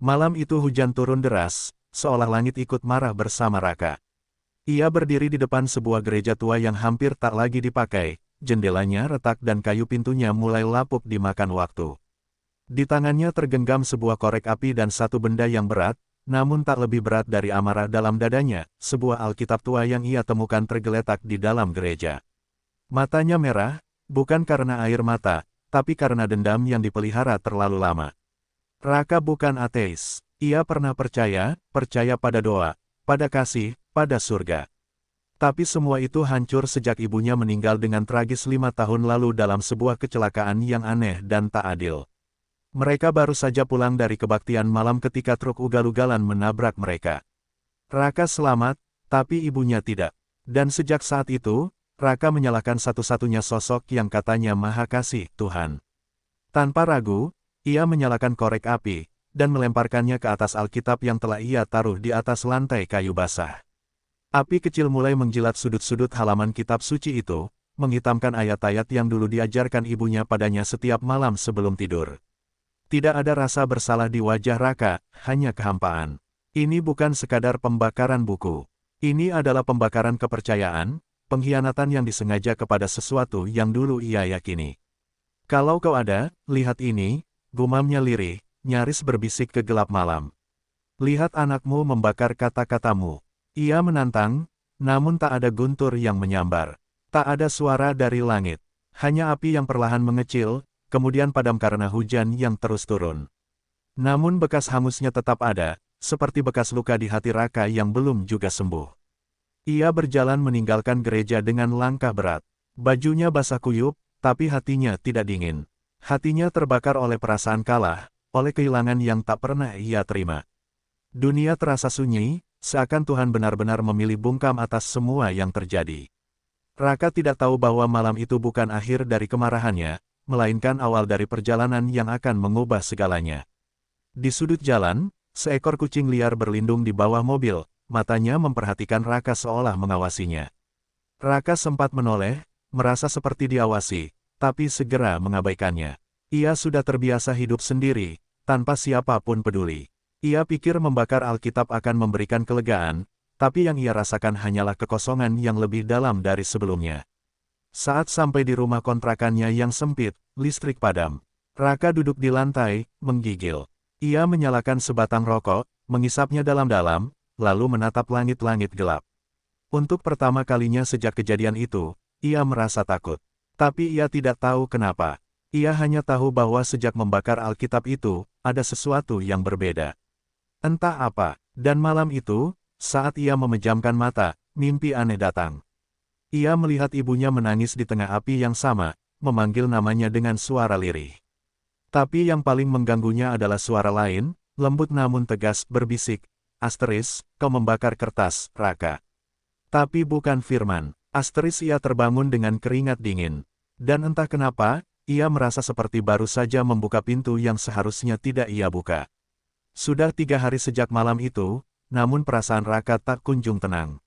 Malam itu hujan turun deras, seolah langit ikut marah bersama Raka. Ia berdiri di depan sebuah gereja tua yang hampir tak lagi dipakai, jendelanya retak dan kayu pintunya mulai lapuk dimakan waktu. Di tangannya tergenggam sebuah korek api dan satu benda yang berat, namun tak lebih berat dari amarah dalam dadanya, sebuah Alkitab tua yang ia temukan tergeletak di dalam gereja. Matanya merah, bukan karena air mata, tapi karena dendam yang dipelihara terlalu lama. Raka bukan ateis. Ia pernah percaya pada doa, pada kasih, pada surga. Tapi semua itu hancur sejak ibunya meninggal dengan tragis 5 tahun lalu dalam sebuah kecelakaan yang aneh dan tak adil. Mereka baru saja pulang dari kebaktian malam ketika truk ugal-ugalan menabrak mereka. Raka selamat, tapi ibunya tidak. Dan sejak saat itu, Raka menyalahkan satu-satunya sosok yang katanya Maha Kasih, Tuhan. Tanpa ragu, ia menyalakan korek api, dan melemparkannya ke atas Alkitab yang telah ia taruh di atas lantai kayu basah. Api kecil mulai menjilat sudut-sudut halaman kitab suci itu, menghitamkan ayat-ayat yang dulu diajarkan ibunya padanya setiap malam sebelum tidur. Tidak ada rasa bersalah di wajah Raka, hanya kehampaan. Ini bukan sekadar pembakaran buku. Ini adalah pembakaran kepercayaan, pengkhianatan yang disengaja kepada sesuatu yang dulu ia yakini. Kalau kau ada, lihat ini, gumamnya lirih, nyaris berbisik ke gelap malam. Lihat anakmu membakar kata-katamu. Ia menantang, namun tak ada guntur yang menyambar. Tak ada suara dari langit. Hanya api yang perlahan mengecil, kemudian padam karena hujan yang terus turun. Namun bekas hangusnya tetap ada, seperti bekas luka di hati Raka yang belum juga sembuh. Ia berjalan meninggalkan gereja dengan langkah berat. Bajunya basah kuyup, tapi hatinya tidak dingin. Hatinya terbakar oleh perasaan kalah, oleh kehilangan yang tak pernah ia terima. Dunia terasa sunyi, seakan Tuhan benar-benar memilih bungkam atas semua yang terjadi. Raka tidak tahu bahwa malam itu bukan akhir dari kemarahannya, melainkan awal dari perjalanan yang akan mengubah segalanya. Di sudut jalan, seekor kucing liar berlindung di bawah mobil, matanya memperhatikan Raka seolah mengawasinya. Raka sempat menoleh, merasa seperti diawasi, tapi segera mengabaikannya. Ia sudah terbiasa hidup sendiri, tanpa siapapun peduli. Ia pikir membakar Alkitab akan memberikan kelegaan, tapi yang ia rasakan hanyalah kekosongan yang lebih dalam dari sebelumnya. Saat sampai di rumah kontrakannya yang sempit, listrik padam. Raka duduk di lantai, menggigil. Ia menyalakan sebatang rokok, mengisapnya dalam-dalam, lalu menatap langit-langit gelap. Untuk pertama kalinya sejak kejadian itu, ia merasa takut. Tapi ia tidak tahu kenapa. Ia hanya tahu bahwa sejak membakar Alkitab itu, ada sesuatu yang berbeda. Entah apa, dan malam itu, saat ia memejamkan mata, mimpi aneh datang. Ia melihat ibunya menangis di tengah api yang sama, memanggil namanya dengan suara lirih. Tapi yang paling mengganggunya adalah suara lain, lembut namun tegas, berbisik, "Asteris, kau membakar kertas, Raka." Tapi bukan firman. Asteris ia terbangun dengan keringat dingin. Dan entah kenapa, ia merasa seperti baru saja membuka pintu yang seharusnya tidak ia buka. Sudah 3 hari sejak malam itu, namun perasaan Raka tak kunjung tenang.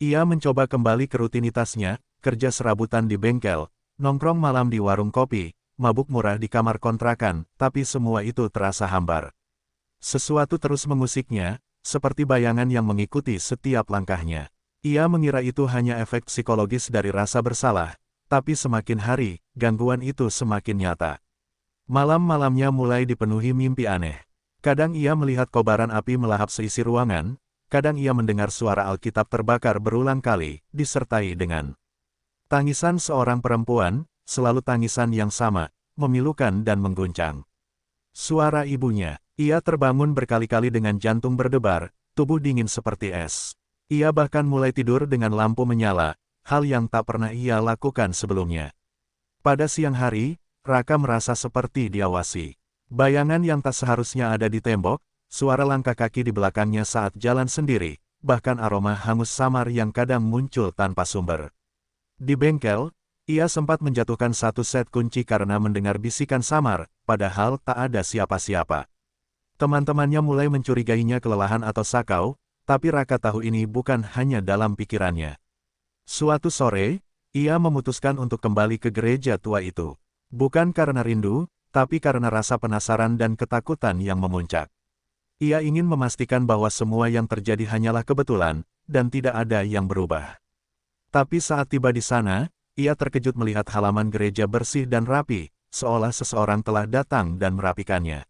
Ia mencoba kembali ke rutinitasnya, kerja serabutan di bengkel, nongkrong malam di warung kopi, mabuk murah di kamar kontrakan, tapi semua itu terasa hambar. Sesuatu terus mengusiknya, seperti bayangan yang mengikuti setiap langkahnya. Ia mengira itu hanya efek psikologis dari rasa bersalah, tapi semakin hari, gangguan itu semakin nyata. Malam-malamnya mulai dipenuhi mimpi aneh. Kadang ia melihat kobaran api melahap seisi ruangan, kadang ia mendengar suara Alkitab terbakar berulang kali, disertai dengan tangisan seorang perempuan, selalu tangisan yang sama, memilukan dan mengguncang. Suara ibunya. Ia terbangun berkali-kali dengan jantung berdebar, tubuh dingin seperti es. Ia bahkan mulai tidur dengan lampu menyala, hal yang tak pernah ia lakukan sebelumnya. Pada siang hari, Raka merasa seperti diawasi. Bayangan yang tak seharusnya ada di tembok, suara langkah kaki di belakangnya saat jalan sendiri, bahkan aroma hangus samar yang kadang muncul tanpa sumber. Di bengkel, ia sempat menjatuhkan satu set kunci karena mendengar bisikan samar, padahal tak ada siapa-siapa. Teman-temannya mulai mencurigainya kelelahan atau sakau, tapi Raka tahu ini bukan hanya dalam pikirannya. Suatu sore, ia memutuskan untuk kembali ke gereja tua itu. Bukan karena rindu, tapi karena rasa penasaran dan ketakutan yang memuncak. Ia ingin memastikan bahwa semua yang terjadi hanyalah kebetulan, dan tidak ada yang berubah. Tapi saat tiba di sana, ia terkejut melihat halaman gereja bersih dan rapi, seolah seseorang telah datang dan merapikannya.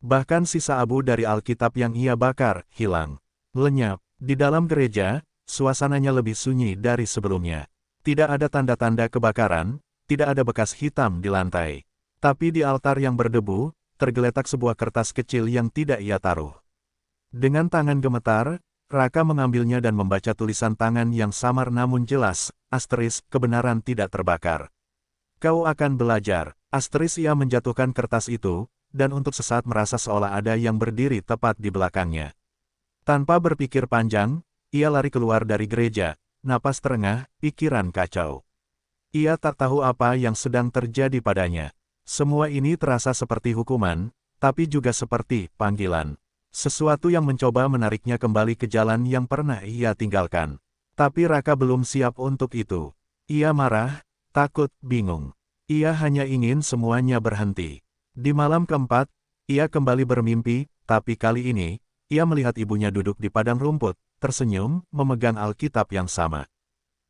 Bahkan sisa abu dari Alkitab yang ia bakar, hilang. Lenyap. Di dalam gereja, suasananya lebih sunyi dari sebelumnya. Tidak ada tanda-tanda kebakaran, tidak ada bekas hitam di lantai. Tapi di altar yang berdebu, tergeletak sebuah kertas kecil yang tidak ia taruh. Dengan tangan gemetar, Raka mengambilnya dan membaca tulisan tangan yang samar namun jelas, asteris, kebenaran tidak terbakar. Kau akan belajar, asteris ia menjatuhkan kertas itu, dan untuk sesaat merasa seolah ada yang berdiri tepat di belakangnya. Tanpa berpikir panjang, ia lari keluar dari gereja, napas terengah, pikiran kacau. Ia tak tahu apa yang sedang terjadi padanya. Semua ini terasa seperti hukuman, tapi juga seperti panggilan. Sesuatu yang mencoba menariknya kembali ke jalan yang pernah ia tinggalkan. Tapi Raka belum siap untuk itu. Ia marah, takut, bingung. Ia hanya ingin semuanya berhenti. Di malam keempat, ia kembali bermimpi, tapi kali ini, ia melihat ibunya duduk di padang rumput, tersenyum, memegang Alkitab yang sama.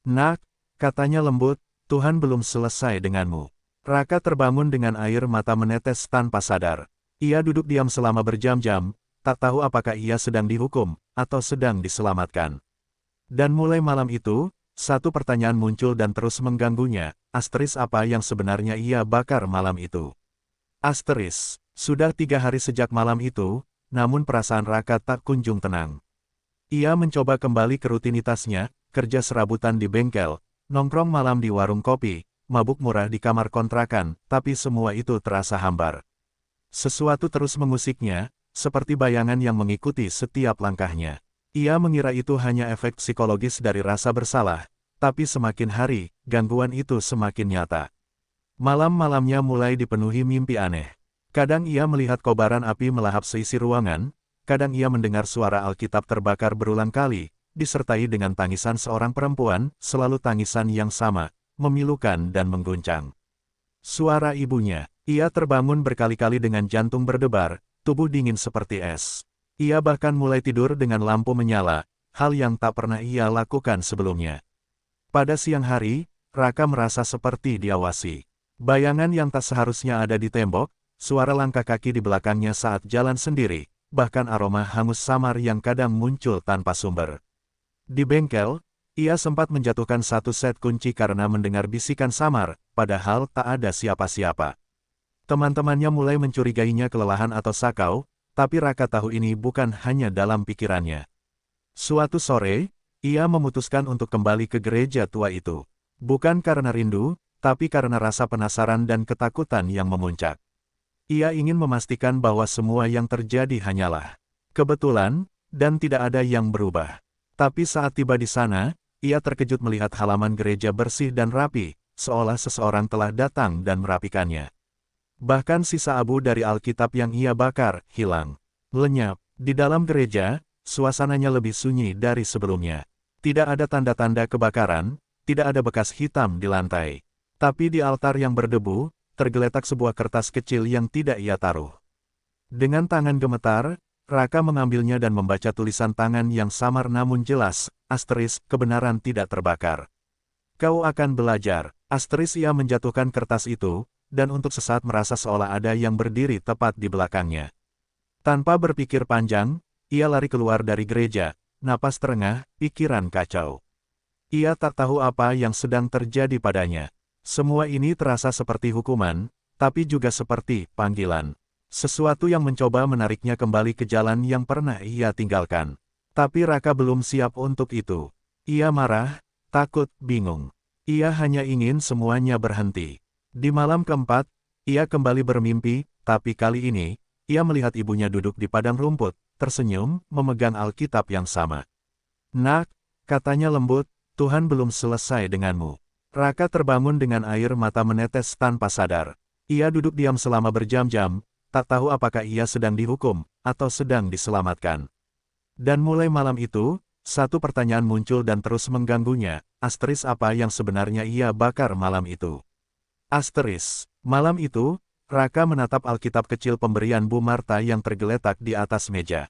Nak, katanya lembut, Tuhan belum selesai denganmu. Raka terbangun dengan air mata menetes tanpa sadar. Ia duduk diam selama berjam-jam, tak tahu apakah ia sedang dihukum, atau sedang diselamatkan. Dan mulai malam itu, satu pertanyaan muncul dan terus mengganggunya, asteris apa yang sebenarnya ia bakar malam itu. Asteris, sudah 3 hari sejak malam itu, namun perasaan Raka tak kunjung tenang. Ia mencoba kembali ke rutinitasnya, kerja serabutan di bengkel, nongkrong malam di warung kopi, mabuk murah di kamar kontrakan, tapi semua itu terasa hambar. Sesuatu terus mengusiknya, seperti bayangan yang mengikuti setiap langkahnya. Ia mengira itu hanya efek psikologis dari rasa bersalah, tapi semakin hari, gangguan itu semakin nyata. Malam-malamnya mulai dipenuhi mimpi aneh. Kadang ia melihat kobaran api melahap seisi ruangan, kadang ia mendengar suara Alkitab terbakar berulang kali, disertai dengan tangisan seorang perempuan, selalu tangisan yang sama, memilukan dan mengguncang. Suara ibunya, ia terbangun berkali-kali dengan jantung berdebar, tubuh dingin seperti es. Ia bahkan mulai tidur dengan lampu menyala, hal yang tak pernah ia lakukan sebelumnya. Pada siang hari, Raka merasa seperti diawasi. Bayangan yang tak seharusnya ada di tembok, suara langkah kaki di belakangnya saat jalan sendiri, bahkan aroma hangus samar yang kadang muncul tanpa sumber. Di bengkel, ia sempat menjatuhkan satu set kunci karena mendengar bisikan samar, padahal tak ada siapa-siapa. Teman-temannya mulai mencurigainya kelelahan atau sakau, tapi Raka tahu ini bukan hanya dalam pikirannya. Suatu sore, ia memutuskan untuk kembali ke gereja tua itu. Bukan karena rindu, tapi karena rasa penasaran dan ketakutan yang memuncak. Ia ingin memastikan bahwa semua yang terjadi hanyalah kebetulan, dan tidak ada yang berubah. Tapi saat tiba di sana, ia terkejut melihat halaman gereja bersih dan rapi, seolah seseorang telah datang dan merapikannya. Bahkan sisa abu dari Alkitab yang ia bakar, hilang. Lenyap. Di dalam gereja, suasananya lebih sunyi dari sebelumnya. Tidak ada tanda-tanda kebakaran, tidak ada bekas hitam di lantai. Tapi di altar yang berdebu, tergeletak sebuah kertas kecil yang tidak ia taruh. Dengan tangan gemetar, Raka mengambilnya dan membaca tulisan tangan yang samar namun jelas, asteris, kebenaran tidak terbakar. Kau akan belajar, asteris ia menjatuhkan kertas itu, dan untuk sesaat merasa seolah ada yang berdiri tepat di belakangnya. Tanpa berpikir panjang, ia lari keluar dari gereja, napas terengah, pikiran kacau. Ia tak tahu apa yang sedang terjadi padanya. Semua ini terasa seperti hukuman, tapi juga seperti panggilan. Sesuatu yang mencoba menariknya kembali ke jalan yang pernah ia tinggalkan. Tapi Raka belum siap untuk itu. Ia marah, takut, bingung. Ia hanya ingin semuanya berhenti. Di malam keempat, ia kembali bermimpi, tapi kali ini, ia melihat ibunya duduk di padang rumput, tersenyum, memegang Alkitab yang sama. Nak, katanya lembut, Tuhan belum selesai denganmu. Raka terbangun dengan air mata menetes tanpa sadar. Ia duduk diam selama berjam-jam, tak tahu apakah ia sedang dihukum, atau sedang diselamatkan. Dan mulai malam itu, satu pertanyaan muncul dan terus mengganggunya, asteris apa yang sebenarnya ia bakar malam itu. Asteris, malam itu, Raka menatap Alkitab kecil pemberian Bu Marta yang tergeletak di atas meja.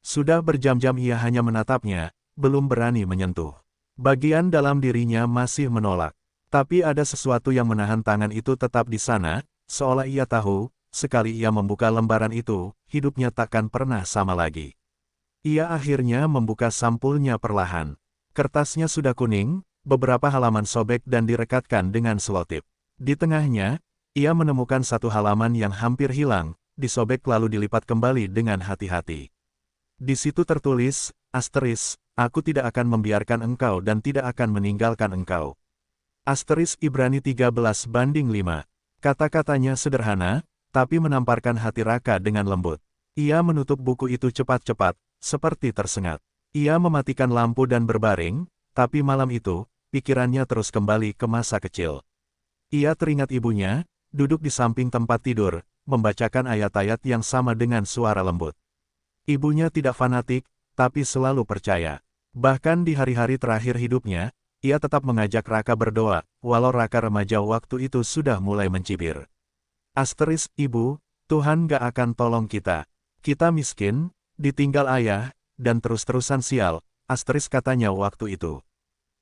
Sudah berjam-jam ia hanya menatapnya, belum berani menyentuh. Bagian dalam dirinya masih menolak. Tapi ada sesuatu yang menahan tangan itu tetap di sana, seolah ia tahu, sekali ia membuka lembaran itu, hidupnya takkan pernah sama lagi. Ia akhirnya membuka sampulnya perlahan. Kertasnya sudah kuning, beberapa halaman sobek dan direkatkan dengan selotip. Di tengahnya, ia menemukan satu halaman yang hampir hilang, disobek lalu dilipat kembali dengan hati-hati. Di situ tertulis, asteris, aku tidak akan membiarkan engkau dan tidak akan meninggalkan engkau. Asteris Ibrani 13:5. Kata-katanya sederhana, tapi menamparkan hati Raka dengan lembut. Ia menutup buku itu cepat-cepat, seperti tersengat. Ia mematikan lampu dan berbaring, tapi malam itu, pikirannya terus kembali ke masa kecil. Ia teringat ibunya, duduk di samping tempat tidur, membacakan ayat-ayat yang sama dengan suara lembut. Ibunya tidak fanatik, tapi selalu percaya. Bahkan di hari-hari terakhir hidupnya, ia tetap mengajak Raka berdoa, walau Raka remaja waktu itu sudah mulai mencibir. Asteris, Ibu, Tuhan gak akan tolong kita. Kita miskin, ditinggal ayah, dan terus-terusan sial, asteris katanya waktu itu.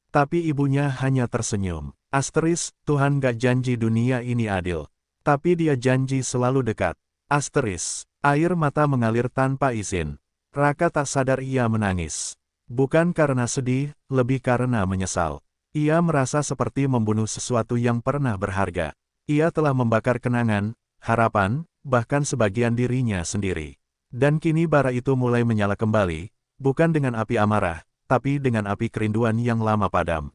Tapi ibunya hanya tersenyum. Asteris, Tuhan gak janji dunia ini adil. Tapi dia janji selalu dekat. Asteris. Air mata mengalir tanpa izin. Raka tak sadar ia menangis. Bukan karena sedih, lebih karena menyesal. Ia merasa seperti membunuh sesuatu yang pernah berharga. Ia telah membakar kenangan, harapan, bahkan sebagian dirinya sendiri. Dan kini bara itu mulai menyala kembali, bukan dengan api amarah, tapi dengan api kerinduan yang lama padam.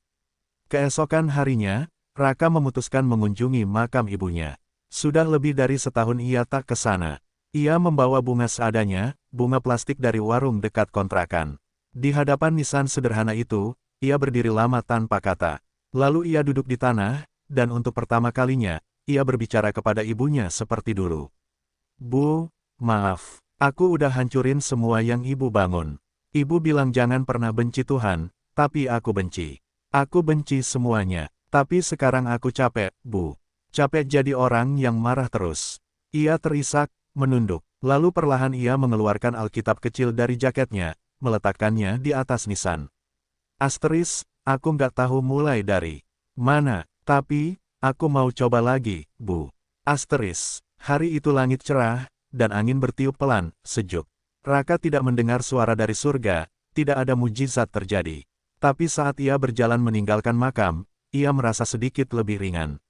Keesokan harinya, Raka memutuskan mengunjungi makam ibunya. Sudah lebih dari setahun ia tak ke sana. Ia membawa bunga seadanya, bunga plastik dari warung dekat kontrakan. Di hadapan nisan sederhana itu, ia berdiri lama tanpa kata. Lalu ia duduk di tanah, dan untuk pertama kalinya, ia berbicara kepada ibunya seperti dulu. Bu, maaf, aku udah hancurin semua yang ibu bangun. Ibu bilang jangan pernah benci Tuhan, tapi aku benci. Aku benci semuanya, tapi sekarang aku capek, Bu. Capek jadi orang yang marah terus. Ia terisak, menunduk. Lalu perlahan ia mengeluarkan Alkitab kecil dari jaketnya, meletakkannya di atas nisan. Asteris, aku nggak tahu mulai dari mana, tapi, aku mau coba lagi, Bu. Asteris, hari itu langit cerah, dan angin bertiup pelan, sejuk. Raka tidak mendengar suara dari surga, tidak ada mujizat terjadi. Tapi saat ia berjalan meninggalkan makam, ia merasa sedikit lebih ringan.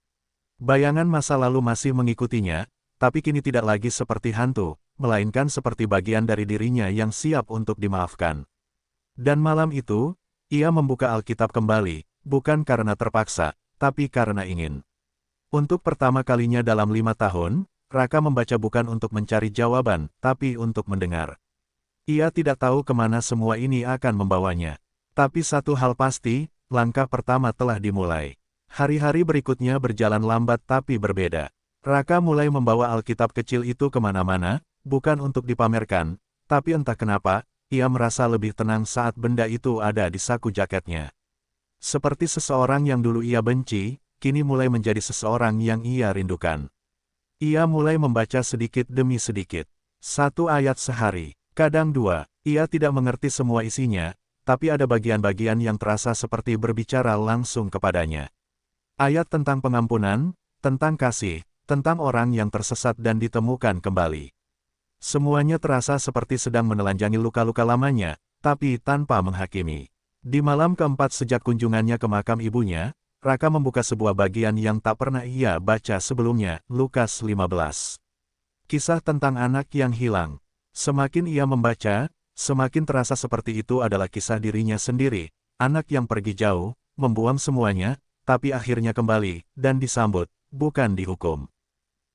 Bayangan masa lalu masih mengikutinya, tapi kini tidak lagi seperti hantu, melainkan seperti bagian dari dirinya yang siap untuk dimaafkan. Dan malam itu, ia membuka Alkitab kembali, bukan karena terpaksa, tapi karena ingin. Untuk pertama kalinya dalam 5 tahun, Raka membaca bukan untuk mencari jawaban, tapi untuk mendengar. Ia tidak tahu kemana semua ini akan membawanya. Tapi satu hal pasti, langkah pertama telah dimulai. Hari-hari berikutnya berjalan lambat tapi berbeda. Raka mulai membawa Alkitab kecil itu kemana-mana, bukan untuk dipamerkan, tapi entah kenapa, ia merasa lebih tenang saat benda itu ada di saku jaketnya. Seperti seseorang yang dulu ia benci, kini mulai menjadi seseorang yang ia rindukan. Ia mulai membaca sedikit demi sedikit. 1 ayat sehari, kadang 2, ia tidak mengerti semua isinya, tapi ada bagian-bagian yang terasa seperti berbicara langsung kepadanya. Ayat tentang pengampunan, tentang kasih, tentang orang yang tersesat dan ditemukan kembali. Semuanya terasa seperti sedang menelanjangi luka-luka lamanya, tapi tanpa menghakimi. Di malam keempat sejak kunjungannya ke makam ibunya, Raka membuka sebuah bagian yang tak pernah ia baca sebelumnya, Lukas 15. Kisah tentang anak yang hilang. Semakin ia membaca, semakin terasa seperti itu adalah kisah dirinya sendiri, anak yang pergi jauh, membuang semuanya, tapi akhirnya kembali, dan disambut, bukan dihukum.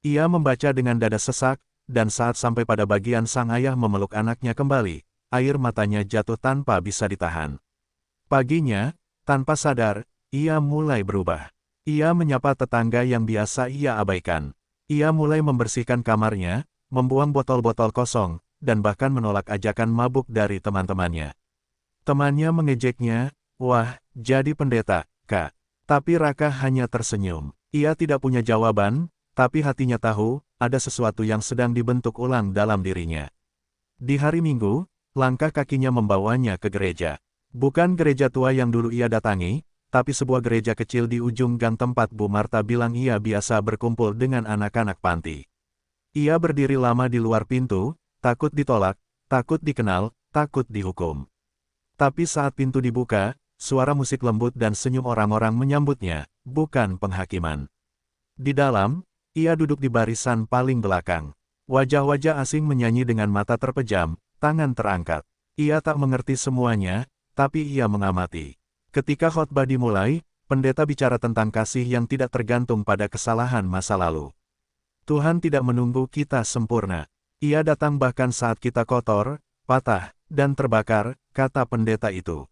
Ia membaca dengan dada sesak, dan saat sampai pada bagian sang ayah memeluk anaknya kembali, air matanya jatuh tanpa bisa ditahan. Paginya, tanpa sadar, ia mulai berubah. Ia menyapa tetangga yang biasa ia abaikan. Ia mulai membersihkan kamarnya, membuang botol-botol kosong, dan bahkan menolak ajakan mabuk dari teman-temannya. Temannya mengejeknya, "Wah, jadi pendeta, Kak." Tapi Raka hanya tersenyum. Ia tidak punya jawaban, tapi hatinya tahu, ada sesuatu yang sedang dibentuk ulang dalam dirinya. Di hari Minggu, langkah kakinya membawanya ke gereja. Bukan gereja tua yang dulu ia datangi, tapi sebuah gereja kecil di ujung gang tempat Bu Marta bilang ia biasa berkumpul dengan anak-anak panti. Ia berdiri lama di luar pintu, takut ditolak, takut dikenal, takut dihukum. Tapi saat pintu dibuka, suara musik lembut dan senyum orang-orang menyambutnya, bukan penghakiman. Di dalam, ia duduk di barisan paling belakang. Wajah-wajah asing menyanyi dengan mata terpejam, tangan terangkat. Ia tak mengerti semuanya, tapi ia mengamati. Ketika khotbah dimulai, pendeta bicara tentang kasih yang tidak tergantung pada kesalahan masa lalu. Tuhan tidak menunggu kita sempurna. Ia datang bahkan saat kita kotor, patah, dan terbakar, kata pendeta itu.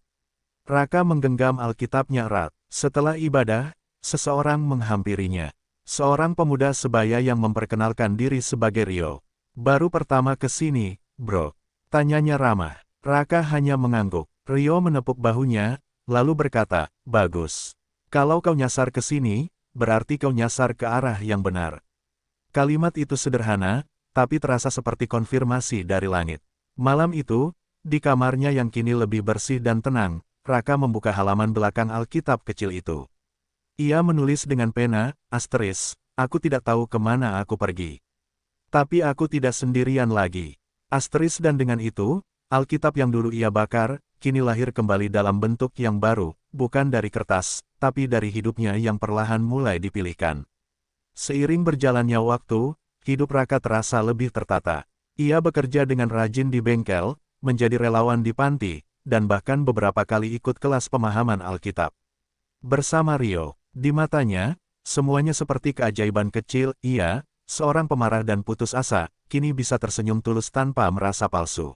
Raka menggenggam Alkitabnya erat. Setelah ibadah, seseorang menghampirinya. Seorang pemuda sebaya yang memperkenalkan diri sebagai Rio. Baru pertama ke sini, bro. Tanyanya ramah. Raka hanya mengangguk. Rio menepuk bahunya, lalu berkata, bagus. Kalau kau nyasar ke sini, berarti kau nyasar ke arah yang benar. Kalimat itu sederhana, tapi terasa seperti konfirmasi dari langit. Malam itu, di kamarnya yang kini lebih bersih dan tenang, Raka membuka halaman belakang Alkitab kecil itu. Ia menulis dengan pena, asteris, aku tidak tahu kemana aku pergi. Tapi aku tidak sendirian lagi. Asteris dan dengan itu, Alkitab yang dulu ia bakar, kini lahir kembali dalam bentuk yang baru, bukan dari kertas, tapi dari hidupnya yang perlahan mulai dipilihkan. Seiring berjalannya waktu, hidup Raka terasa lebih tertata. Ia bekerja dengan rajin di bengkel, menjadi relawan di panti, dan bahkan beberapa kali ikut kelas pemahaman Alkitab. Bersama Rio, di matanya, semuanya seperti keajaiban kecil. Ia, seorang pemarah dan putus asa, kini bisa tersenyum tulus tanpa merasa palsu.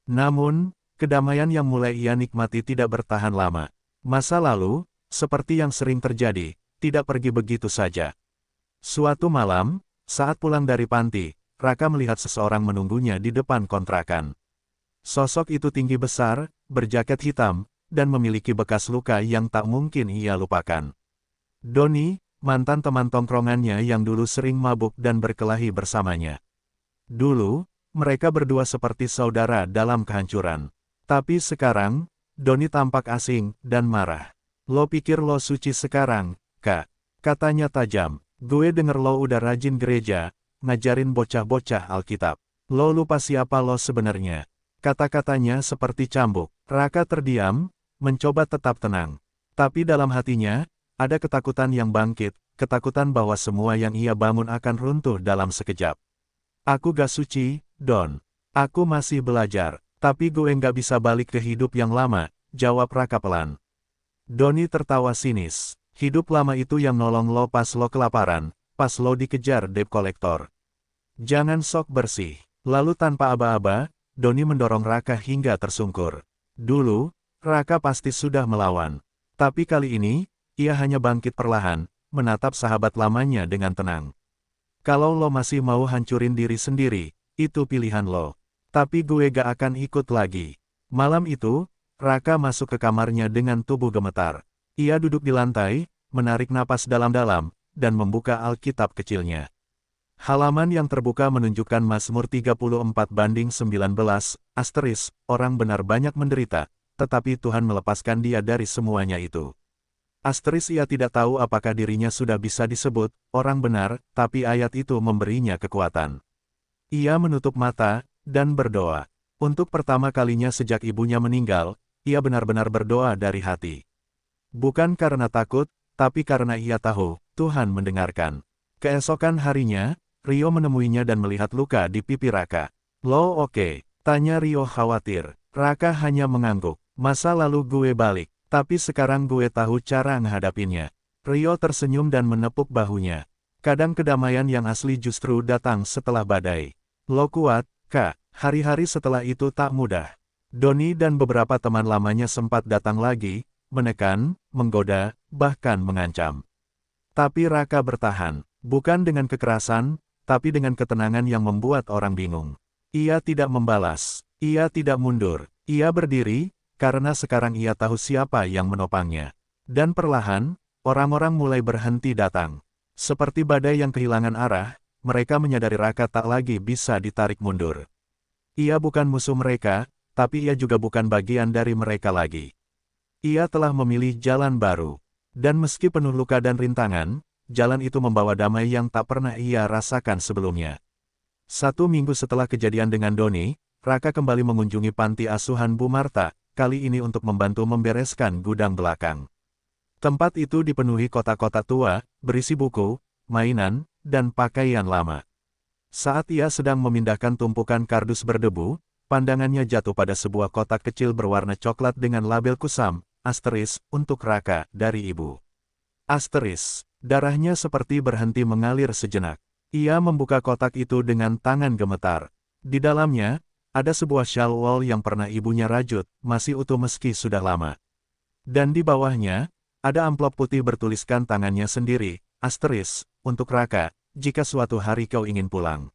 Namun, kedamaian yang mulai ia nikmati tidak bertahan lama. Masa lalu, seperti yang sering terjadi, tidak pergi begitu saja. Suatu malam, saat pulang dari panti, Raka melihat seseorang menunggunya di depan kontrakan. Sosok itu tinggi besar, berjaket hitam, dan memiliki bekas luka yang tak mungkin ia lupakan. Doni, mantan teman tongkrongannya yang dulu sering mabuk dan berkelahi bersamanya. Dulu, mereka berdua seperti saudara dalam kehancuran. Tapi sekarang, Doni tampak asing dan marah. Lo pikir lo suci sekarang, Kak? Katanya tajam. Gue denger lo udah rajin gereja, ngajarin bocah-bocah Alkitab. Lo lupa siapa lo sebenarnya. Kata-katanya seperti cambuk. Raka terdiam, mencoba tetap tenang. Tapi dalam hatinya, ada ketakutan yang bangkit, ketakutan bahwa semua yang ia bangun akan runtuh dalam sekejap. Aku gak suci, Don. Aku masih belajar, tapi gue gak bisa balik ke hidup yang lama, jawab Raka pelan. Doni tertawa sinis. Hidup lama itu yang nolong lo pas lo kelaparan, pas lo dikejar debt collector. Jangan sok bersih. Lalu tanpa aba-aba, Doni mendorong Raka hingga tersungkur. Dulu, Raka pasti sudah melawan. Tapi kali ini, ia hanya bangkit perlahan, menatap sahabat lamanya dengan tenang. Kalau lo masih mau hancurin diri sendiri, itu pilihan lo. Tapi gue gak akan ikut lagi. Malam itu, Raka masuk ke kamarnya dengan tubuh gemetar. Ia duduk di lantai, menarik napas dalam-dalam, dan membuka Alkitab kecilnya. Halaman yang terbuka menunjukkan Mazmur 34/19, asteris, orang benar banyak menderita, tetapi Tuhan melepaskan dia dari semuanya itu. Asteris ia tidak tahu apakah dirinya sudah bisa disebut orang benar, tapi ayat itu memberinya kekuatan. Ia menutup mata, dan berdoa. Untuk pertama kalinya sejak ibunya meninggal, ia benar-benar berdoa dari hati. Bukan karena takut, tapi karena ia tahu, Tuhan mendengarkan. Keesokan harinya, Rio menemuinya dan melihat luka di pipi Raka. Lo oke? Tanya Rio khawatir. Raka hanya mengangguk. Masa lalu gue balik, tapi sekarang gue tahu cara menghadapinya. Rio tersenyum dan menepuk bahunya. Kadang kedamaian yang asli justru datang setelah badai. Lo kuat, Kak. Hari-hari setelah itu tak mudah. Doni dan beberapa teman lamanya sempat datang lagi, menekan, menggoda, bahkan mengancam. Tapi Raka bertahan, bukan dengan kekerasan, tapi dengan ketenangan yang membuat orang bingung. Ia tidak membalas, ia tidak mundur, ia berdiri, karena sekarang ia tahu siapa yang menopangnya. Dan perlahan, orang-orang mulai berhenti datang. Seperti badai yang kehilangan arah, mereka menyadari Raka tak lagi bisa ditarik mundur. Ia bukan musuh mereka, tapi ia juga bukan bagian dari mereka lagi. Ia telah memilih jalan baru. Dan meski penuh luka dan rintangan, jalan itu membawa damai yang tak pernah ia rasakan sebelumnya. 1 minggu setelah kejadian dengan Doni, Raka kembali mengunjungi panti asuhan Bu Marta, kali ini untuk membantu membereskan gudang belakang. Tempat itu dipenuhi kotak-kotak tua, berisi buku, mainan, dan pakaian lama. Saat ia sedang memindahkan tumpukan kardus berdebu, pandangannya jatuh pada sebuah kotak kecil berwarna coklat dengan label kusam, asteris, untuk Raka, dari ibu. Asteris, darahnya seperti berhenti mengalir sejenak. Ia membuka kotak itu dengan tangan gemetar. Di dalamnya, ada sebuah shawl wol yang pernah ibunya rajut, masih utuh meski sudah lama. Dan di bawahnya, ada amplop putih bertuliskan tangannya sendiri, asteris, untuk Raka, jika suatu hari kau ingin pulang.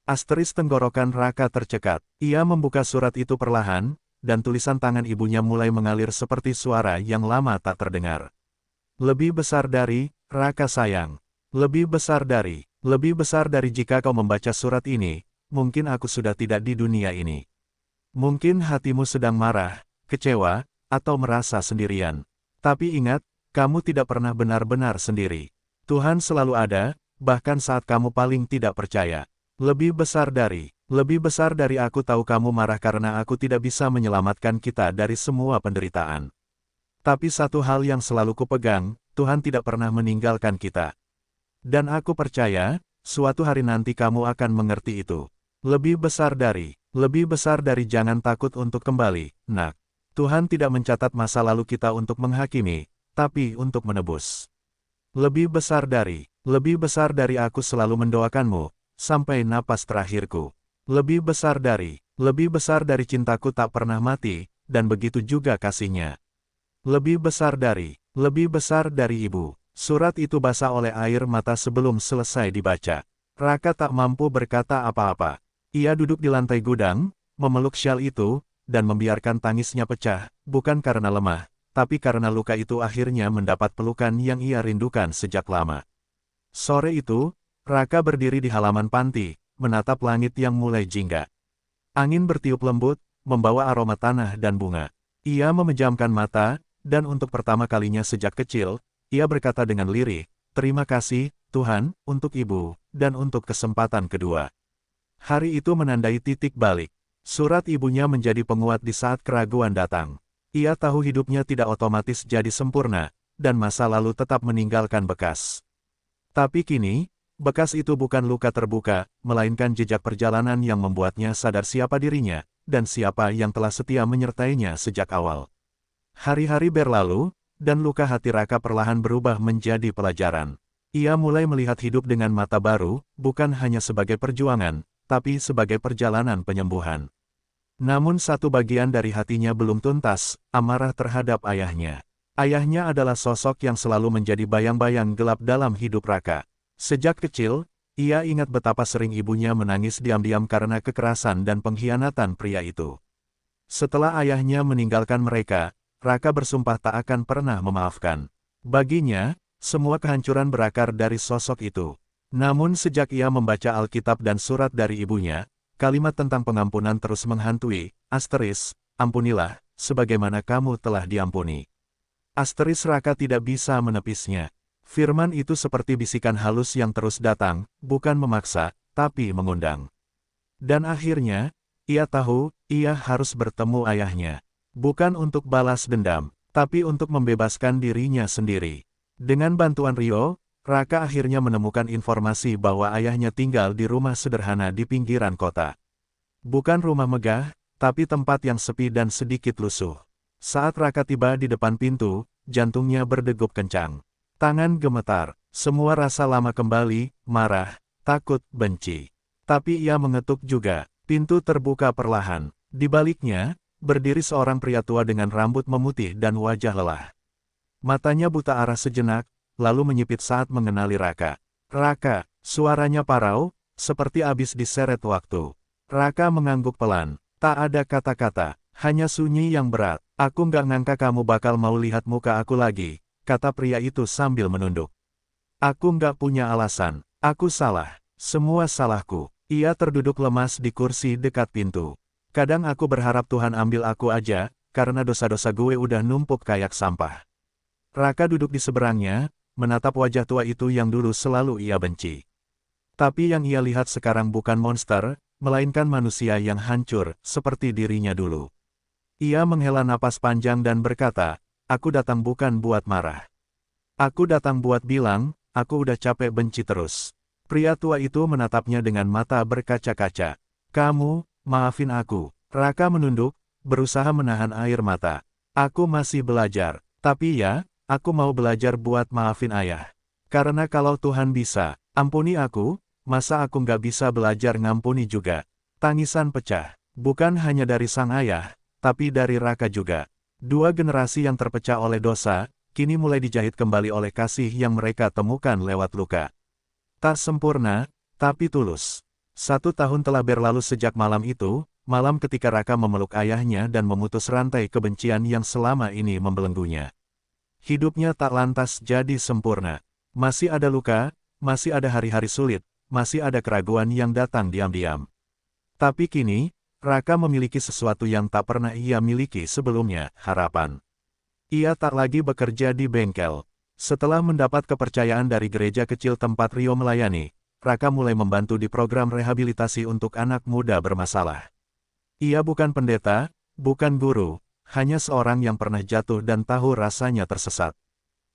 Asteris tenggorokan Raka tercekat. Ia membuka surat itu perlahan, dan tulisan tangan ibunya mulai mengalir seperti suara yang lama tak terdengar. Lebih besar dari, Raka sayang. Lebih besar dari jika kau membaca surat ini, mungkin aku sudah tidak di dunia ini. Mungkin hatimu sedang marah, kecewa, atau merasa sendirian. Tapi ingat, kamu tidak pernah benar-benar sendiri. Tuhan selalu ada, bahkan saat kamu paling tidak percaya. Lebih besar dari aku tahu kamu marah karena aku tidak bisa menyelamatkan kita dari semua penderitaan. Tapi satu hal yang selalu kupegang, Tuhan tidak pernah meninggalkan kita. Dan aku percaya, suatu hari nanti kamu akan mengerti itu. Lebih besar dari jangan takut untuk kembali, nak. Tuhan tidak mencatat masa lalu kita untuk menghakimi, tapi untuk menebus. Lebih besar dari aku selalu mendoakanmu, sampai napas terakhirku. Lebih besar dari cintaku tak pernah mati, dan begitu juga kasihnya. Lebih besar dari ibu. Surat itu basah oleh air mata sebelum selesai dibaca. Raka tak mampu berkata apa-apa. Ia duduk di lantai gudang, memeluk syal itu, dan membiarkan tangisnya pecah, bukan karena lemah, tapi karena luka itu akhirnya mendapat pelukan yang ia rindukan sejak lama. Sore itu, Raka berdiri di halaman panti, menatap langit yang mulai jingga. Angin bertiup lembut, membawa aroma tanah dan bunga. Ia memejamkan mata, dan untuk pertama kalinya sejak kecil, ia berkata dengan lirih, "Terima kasih, Tuhan, untuk ibu, dan untuk kesempatan kedua." Hari itu menandai titik balik. Surat ibunya menjadi penguat di saat keraguan datang. Ia tahu hidupnya tidak otomatis jadi sempurna, dan masa lalu tetap meninggalkan bekas. Tapi kini, bekas itu bukan luka terbuka, melainkan jejak perjalanan yang membuatnya sadar siapa dirinya, dan siapa yang telah setia menyertainya sejak awal. Hari-hari berlalu, dan luka hati Raka perlahan berubah menjadi pelajaran. Ia mulai melihat hidup dengan mata baru, bukan hanya sebagai perjuangan, tapi sebagai perjalanan penyembuhan. Namun satu bagian dari hatinya belum tuntas, amarah terhadap ayahnya. Ayahnya adalah sosok yang selalu menjadi bayang-bayang gelap dalam hidup Raka. Sejak kecil, ia ingat betapa sering ibunya menangis diam-diam karena kekerasan dan pengkhianatan pria itu. Setelah ayahnya meninggalkan mereka, Raka bersumpah tak akan pernah memaafkan. Baginya, semua kehancuran berakar dari sosok itu. Namun sejak ia membaca Alkitab dan surat dari ibunya, kalimat tentang pengampunan terus menghantui, asteris, ampunilah, sebagaimana kamu telah diampuni. Asteris Raka tidak bisa menepisnya. Firman itu seperti bisikan halus yang terus datang, bukan memaksa, tapi mengundang. Dan akhirnya, ia tahu, ia harus bertemu ayahnya. Bukan untuk balas dendam, tapi untuk membebaskan dirinya sendiri. Dengan bantuan Rio, Raka akhirnya menemukan informasi bahwa ayahnya tinggal di rumah sederhana di pinggiran kota. Bukan rumah megah, tapi tempat yang sepi dan sedikit lusuh. Saat Raka tiba di depan pintu, jantungnya berdegup kencang. Tangan gemetar, semua rasa lama kembali, marah, takut, benci. Tapi ia mengetuk juga, pintu terbuka perlahan. Di baliknya, berdiri seorang pria tua dengan rambut memutih dan wajah lelah. Matanya buta arah sejenak, lalu menyipit saat mengenali Raka. "Raka," suaranya parau, seperti abis diseret waktu. Raka mengangguk pelan. Tak ada kata-kata, hanya sunyi yang berat. "Aku nggak ngangka kamu bakal mau lihat muka aku lagi," kata pria itu sambil menunduk. Aku nggak punya alasan. Aku salah. Semua salahku. Ia terduduk lemas di kursi dekat pintu. Kadang aku berharap Tuhan ambil aku aja, karena dosa-dosa gue udah numpuk kayak sampah. Raka duduk di seberangnya, menatap wajah tua itu yang dulu selalu ia benci. Tapi yang ia lihat sekarang bukan monster, melainkan manusia yang hancur, seperti dirinya dulu. Ia menghela napas panjang dan berkata, aku datang bukan buat marah. Aku datang buat bilang, aku udah capek benci terus. Pria tua itu menatapnya dengan mata berkaca-kaca. Kamu, maafin aku. Raka menunduk, berusaha menahan air mata. Aku masih belajar. Tapi ya, aku mau belajar buat maafin ayah. Karena kalau Tuhan bisa, ampuni aku, masa aku nggak bisa belajar ngampuni juga? Tangisan pecah. Bukan hanya dari sang ayah, tapi dari Raka juga. Dua generasi yang terpecah oleh dosa, kini mulai dijahit kembali oleh kasih yang mereka temukan lewat luka. Tak sempurna, tapi tulus. 1 tahun telah berlalu sejak malam itu, malam ketika Raka memeluk ayahnya dan memutus rantai kebencian yang selama ini membelenggunya. Hidupnya tak lantas jadi sempurna. Masih ada luka, masih ada hari-hari sulit, masih ada keraguan yang datang diam-diam. Tapi kini, Raka memiliki sesuatu yang tak pernah ia miliki sebelumnya, harapan. Ia tak lagi bekerja di bengkel. Setelah mendapat kepercayaan dari gereja kecil tempat Rio melayani, Raka mulai membantu di program rehabilitasi untuk anak muda bermasalah. Ia bukan pendeta, bukan guru, hanya seorang yang pernah jatuh dan tahu rasanya tersesat.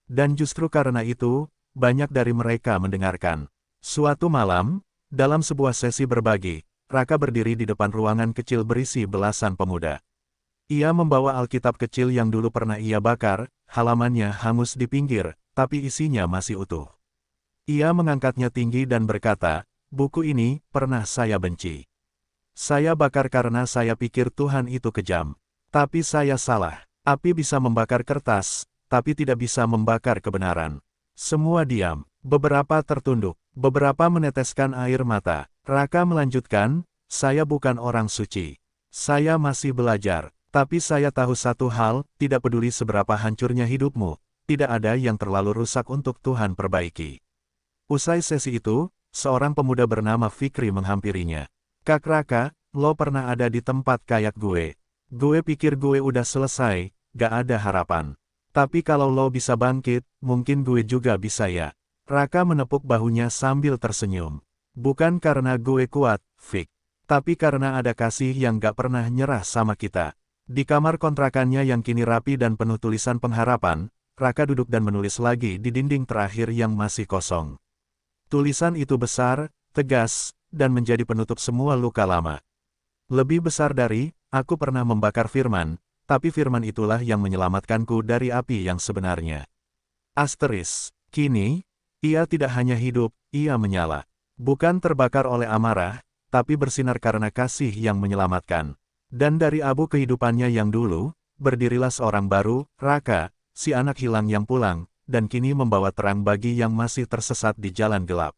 Dan justru karena itu, banyak dari mereka mendengarkan. Suatu malam, dalam sebuah sesi berbagi, Raka berdiri di depan ruangan kecil berisi belasan pemuda. Ia membawa Alkitab kecil yang dulu pernah ia bakar, halamannya hangus di pinggir, tapi isinya masih utuh. Ia mengangkatnya tinggi dan berkata, buku ini pernah saya benci. Saya bakar karena saya pikir Tuhan itu kejam. Tapi saya salah. Api bisa membakar kertas, tapi tidak bisa membakar kebenaran. Semua diam, beberapa tertunduk, beberapa meneteskan air mata. Raka melanjutkan, saya bukan orang suci. Saya masih belajar, tapi saya tahu satu hal, tidak peduli seberapa hancurnya hidupmu, tidak ada yang terlalu rusak untuk Tuhan perbaiki. Usai sesi itu, seorang pemuda bernama Fikri menghampirinya. Kak Raka, lo pernah ada di tempat kayak gue. Gue pikir gue udah selesai, gak ada harapan. Tapi kalau lo bisa bangkit, mungkin gue juga bisa ya. Raka menepuk bahunya sambil tersenyum. Bukan karena gue kuat, Fik. Tapi karena ada kasih yang gak pernah nyerah sama kita. Di kamar kontrakannya yang kini rapi dan penuh tulisan pengharapan, Raka duduk dan menulis lagi di dinding terakhir yang masih kosong. Tulisan itu besar, tegas, dan menjadi penutup semua luka lama. Lebih besar dari, aku pernah membakar firman, tapi firman itulah yang menyelamatkanku dari api yang sebenarnya. Asteris, kini, ia tidak hanya hidup, ia menyala. Bukan terbakar oleh amarah, tapi bersinar karena kasih yang menyelamatkan. Dan dari abu kehidupannya yang dulu, berdirilah seorang baru, Raka, si anak hilang yang pulang, dan kini membawa terang bagi yang masih tersesat di jalan gelap.